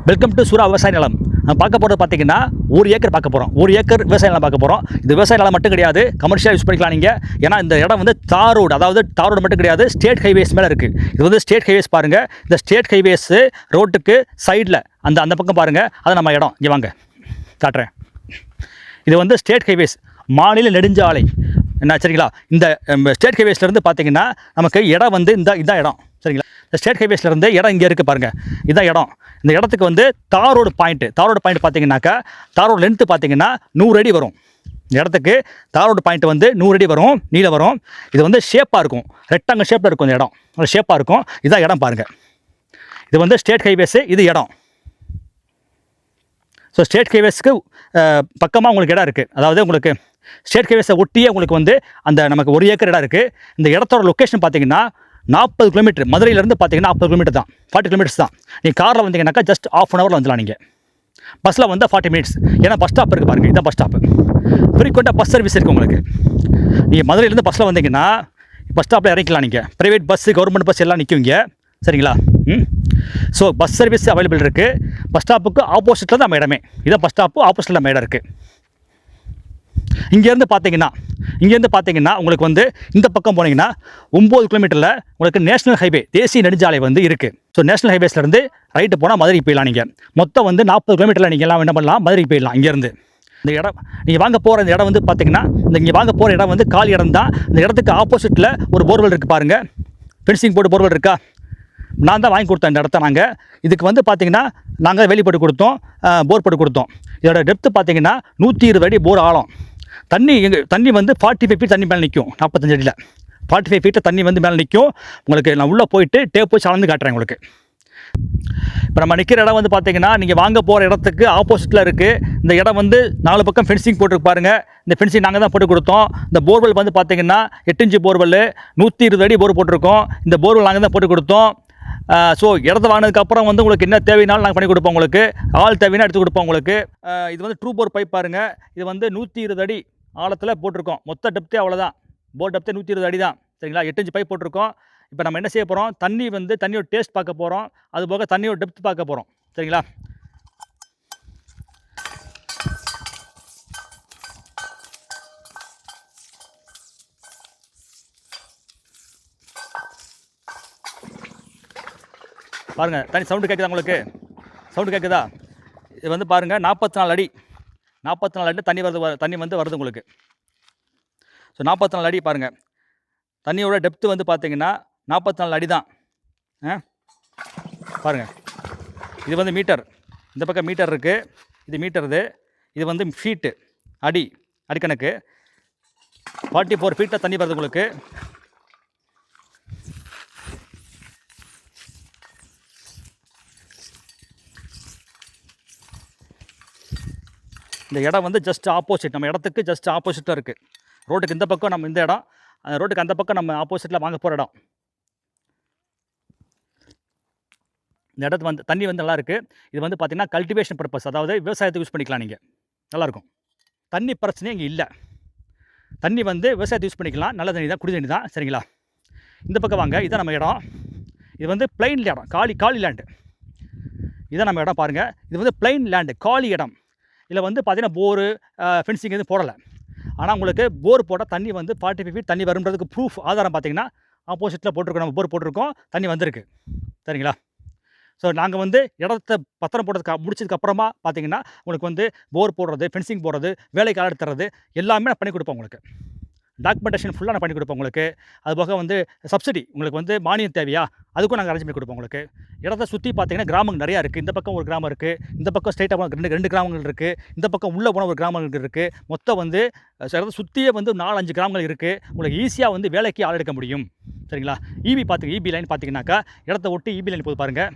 Welcome to சூரா விவசாய நிலம். பார்க்க போகிறது பார்த்தீங்கன்னா 1 ஏக்கர் பார்க்க போகிறோம். 1 ஏக்கர் விவசாய நிலம் பார்க்க போகிறோம். இது விவசாய நிலம் மட்டும் கிடையாது, கமர்ஷியலாக யூஸ் பண்ணிக்கலாம் நீங்கள். ஏன்னா இந்த இடம் வந்து தார் ரோடு, அதாவது தார் ரோடு மட்டும் கிடையாது, ஸ்டேட் ஹைவேஸ் மேலே இருக்குது. இது வந்து ஸ்டேட் ஹைவேஸ் பாருங்கள். இந்த ஸ்டேட் ஹைவேஸ் ரோட்டுக்கு சைடில் அந்த பக்கம் பாருங்கள், அது நம்ம இடம். இங்கே வாங்க காட்டுறேன். இது வந்து ஸ்டேட் ஹைவேஸ், மாநில நெடுஞ்சாலை. என்ன சரிங்களா? இந்த ஸ்டேட் ஹைவேஸ்லேருந்து பார்த்தீங்கன்னா நமக்கு இடம் வந்து இதான் இடம். சரிங்களா? இந்த ஸ்டேட் ஹைவேஸ்லேருந்து இடம் இங்கே இருக்குது பாருங்கள், இதான் இடம். இந்த இடத்துக்கு வந்து தார் ரோடு பாயிண்ட் பார்த்தீங்கன்னாக்கா, தார் ரோடு லென்த்து பார்த்தீங்கன்னா 100 அடி வரும். இந்த இடத்துக்கு தார் ரோடு பாயிண்ட் வந்து 100 அடி வரும், நீளம் வரும். இது வந்து ஷேப்பாக இருக்கும், ரெக்டாங்கிள் ஷேப்பில் இருக்கும். இந்த இடம் ஒரு ஷேப்பாக இருக்கும். இதான் இடம் பாருங்கள். இது வந்து ஸ்டேட் ஹைவேஸு, இது இடம். ஸோ ஸ்டேட் ஹைவேஸ்க்கு பக்கமாக உங்களுக்கு இடம் இருக்குது. அதாவது உங்களுக்கு ஸ்டேட் ஹைவேஸை ஒட்டியே உங்களுக்கு வந்து அந்த நமக்கு 1 ஏக்கர் இடம் இருக்குது. இந்த இடத்தோட லொக்கேஷன் பார்த்தீங்கன்னா 40 கிலோமீட்டர். மதுரையிலேருந்து பார்த்தீங்கன்னா 40 கிலோமீட்டர் தான், 40 கிலோமீட்டர்ஸ் தான். நீங்கள் காரில் வந்தீங்கன்னாக்கா ஜஸ்ட் ½ அன் ஹவரில் வந்துடலாம். நீங்கள் பஸ்ஸில் வந்து 40 மினிட்ஸ். ஏன்னா பஸ் ஸ்டாப் இருக்குது பாருங்கள், இதான் பஸ் ஸ்டாப்பு. ஃப்ரீக்வெண்ட்டாக பஸ் சர்வீஸ் இருக்குது உங்களுக்கு. நீங்கள் மதுரையிலேருந்து பஸ்ஸில் வந்தீங்கன்னா பஸ் ஸ்டாப்பில் இறங்கிக்கலாம். நீங்கள் ப்ரைவேட் பஸ்ஸு, கவர்மெண்ட் பஸ் எல்லாம் நிற்குவீங்க. சரிங்களா? ஸோ பஸ் சர்வீஸ் அவைலபிள் இருக்குது. பஸ் ஸ்டாப்புக்கு ஆப்போசிட்டில் தான் நம்ம இடமே. இதான் பஸ் ஸ்டாப்பு, ஆப்போசிட்டில் நம்ம இடம் இருக்குது. இங்கேருந்து பார்த்தீங்கன்னா உங்களுக்கு வந்து இந்த பக்கம் போனீங்கன்னா 9 கிலோமீட்டரில் உங்களுக்கு நேஷனல் ஹைவே, தேசிய நெடுஞ்சாலை வந்து இருக்குது. ஸோ நேஷனல் ஹைவேஸ்லேருந்து ரைட்டு போனால் மதுரைக்கு போயிடலாம். நீங்கள் மொத்தம் வந்து 40 கிலோமீட்டரில் நீங்கள் எல்லாம் என்ன பண்ணலாம், மதுரைக்கு போயிடலாம். இங்கேருந்து இந்த இடம் நீங்கள் வாங்க போகிற இந்த இடம் வந்து பார்த்தீங்கன்னா, இங்கே வாங்க போகிற இடம் வந்து காலி இடம் தான். இந்த இடத்துக்கு ஆப்போசிட்டில் ஒரு போர்வெல் இருக்குது பாருங்கள், ஃபென்சிங் போட்டு போர்வெல் இருக்கா. நான் தான் வாங்கி கொடுத்தேன் இந்த இடத்த. நாங்கள் இதுக்கு வந்து பார்த்தீங்கன்னா நாங்கள் வேலி போட்டு கொடுத்தோம், போர் போட்டு கொடுத்தோம். இதோட டெப்த்து பார்த்தீங்கன்னா 120 அடி போர் ஆழம். தண்ணி வந்து 45 ஃபீட் தண்ணி மேலே நிற்கும். 45 அடியில் 45 ஃபீட்டில் தண்ணி வந்து மேலே நிற்கும். உங்களுக்கு நான் உள்ளே போயிட்டு டேப் வச்சு அளந்து காட்டுறேன் உங்களுக்கு. இப்போ நம்ம நிற்கிற இடம் வந்து பார்த்தீங்கன்னா, நீங்கள் வாங்க போகிற இடத்துக்கு ஆப்போசிட்டில் இருக்குது. இந்த இடம் வந்து 4 பக்கம் ஃபென்சிங் போட்டுருக்கு பாருங்கள். இந்த ஃபென்சிங் நாங்கள் தான் போட்டு கொடுத்தோம். இந்த போர்வெல் வந்து பார்த்தீங்கன்னா 8 இன்ச்சு போர்வெல், 120 அடி போர் போட்டிருக்கோம். இந்த போர்வெல் நாங்கள் தான் போட்டு கொடுத்தோம். ஸோ இடத்த வாங்கினதுக்கப்புறம் வந்து உங்களுக்கு என்ன தேவைனாலும் நாங்கள் பண்ணி கொடுப்போம். உங்களுக்கு ஆள் தேவைன்னா எடுத்து கொடுப்போம் உங்களுக்கு. இது வந்து ட்ரூ போர் பைப் பாருங்கள். இது வந்து 120 அடி ஆழத்தில் போட்டிருக்கோம். மொத்த டெப்த்தே அவ்வளோதான், போர் டெப்த்தே 120 அடி தான். சரிங்களா? 8 இன்ச்சு பைப் போட்டிருக்கோம். இப்போ நம்ம என்ன செய்ய போகிறோம், தண்ணியோட டேஸ்ட் பார்க்க போகிறோம், அதுபோக தண்ணியோட டெப்த் பார்க்க போகிறோம். சரிங்களா? பாருங்கள், தண்ணி சவுண்டு கேட்குதா உங்களுக்கு? சவுண்டு கேட்குதா? இது வந்து பாருங்கள் 44 அடி, 44 அடி தண்ணி வந்து வருது உங்களுக்கு. ஸோ 44 அடி பாருங்கள். தண்ணியோட டெப்த்து வந்து பார்த்தீங்கன்னா 44 அடி தான். பாருங்கள், இது வந்து மீட்டர். இந்த பக்கம் மீட்டர் இருக்குது, இது மீட்டர். இது வந்து ஃபீட்டு, அடிக்கணக்கு. 44 ஃபீட்டில் தண்ணி வருது உங்களுக்கு. இந்த இடம் வந்து ஜஸ்ட் ஆப்போசிட், நம்ம இடத்துக்கு ஜஸ்ட் ஆப்போசிட்டில் இருக்குது. ரோட்டுக்கு இந்த பக்கம் நம்ம இந்த இடம், ரோட்டுக்கு அந்த பக்கம் நம்ம ஆப்போசிட்டில் வாங்க போகிற இடம். இந்த இடத்து வந்து தண்ணி வந்து நல்லாயிருக்கு. இது வந்து பார்த்திங்கன்னா கல்டிவேஷன் பர்பஸ், அதாவது விவசாயத்துக்கு யூஸ் பண்ணிக்கலாம். நீங்கள் நல்லாயிருக்கும். தண்ணி பிரச்சனையே இங்கே இல்லை. தண்ணி வந்து விவசாயத்துக்கு யூஸ் பண்ணிக்கலாம். நல்ல தண்ணி தான், குடி தண்ணி தான். சரிங்களா? இந்த பக்கம் வாங்க, இதுதான் நம்ம இடம். இது வந்து பிளைன் இடம், காலி லேண்டு. இதுதான் நம்ம இடம் பாருங்கள். இது வந்து பிளைன் லேண்டு, காலி இடம். இதில் வந்து பார்த்தீங்கன்னா போரு, ஃபென்சிங் எதுவும் போடலை. ஆனால் உங்களுக்கு போர் போட்டால் தண்ணி வந்து 45 ஃபீட் தண்ணி வரும்ன்றதுக்கு ப்ரூஃப், ஆதாரம் பார்த்தீங்கன்னா ஆப்போசிட்டில் போட்டிருக்கோம். நம்ம போர் போட்டிருக்கோம், தண்ணி வந்திருக்கு. சரிங்களா? ஸோ நாங்கள் வந்து இடத்த பத்திரம் போடுறதுக்கு முடிச்சதுக்கப்புறமா பார்த்தீங்கன்னா உங்களுக்கு வந்து போர் போடுறது, ஃபென்சிங் போடுறது, வேலைக்கு ஆள் தர்றது எல்லாமே நான் பண்ணி கொடுப்போம். உங்களுக்கு டாக்குமெண்டேஷன் ஃபுல்லாக நான் பண்ணி கொடுப்போம். உங்களுக்கு அதுபோக வந்து சப்சிடி, உங்களுக்கு வந்து மானியம் தேவையா, அதுக்கும் நாங்கள் அரேஞ்ச் பண்ணி கொடுப்போம். உங்களுக்கு இடத்த சுற்றி பார்த்தீங்கன்னா கிராமங்கள் நிறையா இருக்குது. இந்த பக்கம் ஒரு கிராமம் இருக்குது, இந்த பக்கம் ஸ்ட்ரைட்டாக போனால் ரெண்டு கிராமங்கள் இருக்குது, இந்த பக்கம் உள்ளே போனால் ஒரு கிராமங்கள் இருக்குது. மொத்தம் வந்து இடத்த சுற்றியே வந்து 4-5 கிராமங்கள் இருக்குது. உங்களுக்கு ஈஸியாக வந்து வேலைக்கு ஆள் எடுக்க முடியும். சரிங்களா? இபி லைன் பார்த்தீங்கன்னாக்கா இடத்த ஒட்டி இபி லைன் போகுது பாருங்கள்.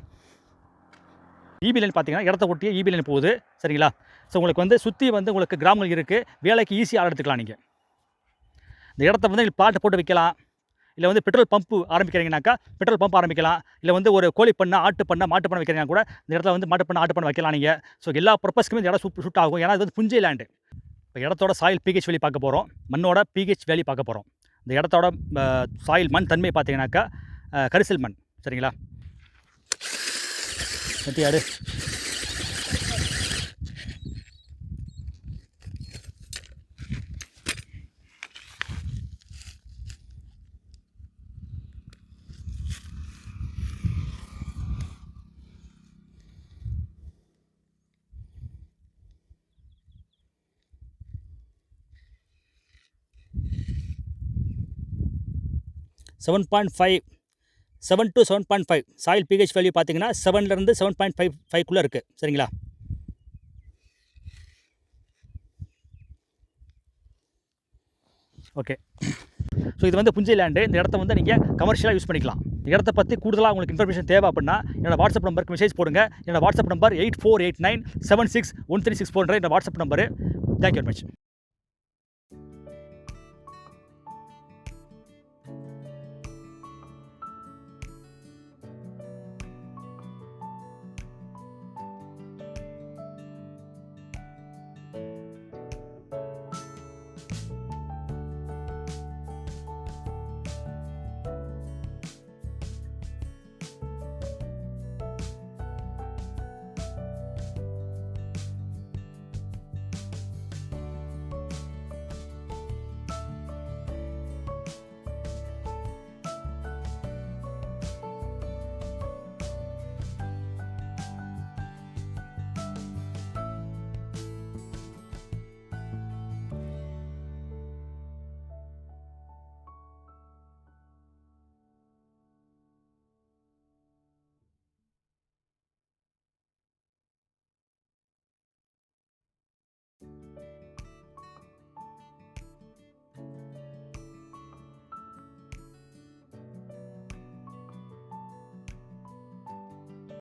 இபி லைன் பார்த்தீங்கன்னா இடத்த ஒட்டியே இபி லைன் போகுது. சரிங்களா? ஸோ உங்களுக்கு வந்து சுற்றி வந்து உங்களுக்கு கிராமங்கள் இருக்குது, வேலைக்கு ஈஸியாக ஆள் எடுத்துக்கலாம். நீங்கள் இந்த இடத்த வந்து பிளாட் போட்டு வைக்கலாம். இல்லை வந்து பெட்ரோல் பம்பு ஆரம்பிக்கிறீங்கனாக்கா பெட்ரோல் பம்ப் ஆரம்பிக்கலாம். இல்லை வந்து ஒரு கோழி பண்ணை, ஆட்டு பண்ணை, மாட்டு பண்ணை வைக்கிறீங்கன்னா கூட இந்த இடத்துல வந்து மாட்டு பண்ணை, ஆட்டு பண்ணை வைக்கலாம் நீங்கள். ஸோ எல்லா பர்பஸ்க்குமே இந்த இடம் சூட் ஆகும். ஏன்னா இது வந்து புஞ்சை லேண்டு. இப்போ இடத்தோட சாயில் பிஹெச் வேலி பார்க்க போகிறோம், மண்ணோட பிஹெச் வேலி பார்க்க போகிறோம். இந்த இடத்தோட சாயில் மண் தன்மை பார்த்தீங்கன்னாக்கா கரிசல் மண். சரிங்களா? வெட்டியாடு 7.5 7 to 7.5 சாயில் பிஹெச் வேல்யூ பார்த்தீங்கன்னா 7லேருந்து 7.55 இருக்குது. சரிங்களா? ஓகே. ஸோ இது வந்து புஞ்சை லேண்டு. இந்த இடத்த வந்து நீங்கள் கமர்ஷியலாக யூஸ் பண்ணிக்கலாம். இடத்த பற்றி கூடுதலாக உங்களுக்கு இன்ஃபர்மேஷன் தேவை அப்படின்னா என்னோட வாட்ஸ்அப் நம்பருக்கு மெசேஜ் போடுங்க. என்னோட வாட்ஸ்அப் நம்பர் 8489761364 என்ற WhatsApp number. Thank you very much.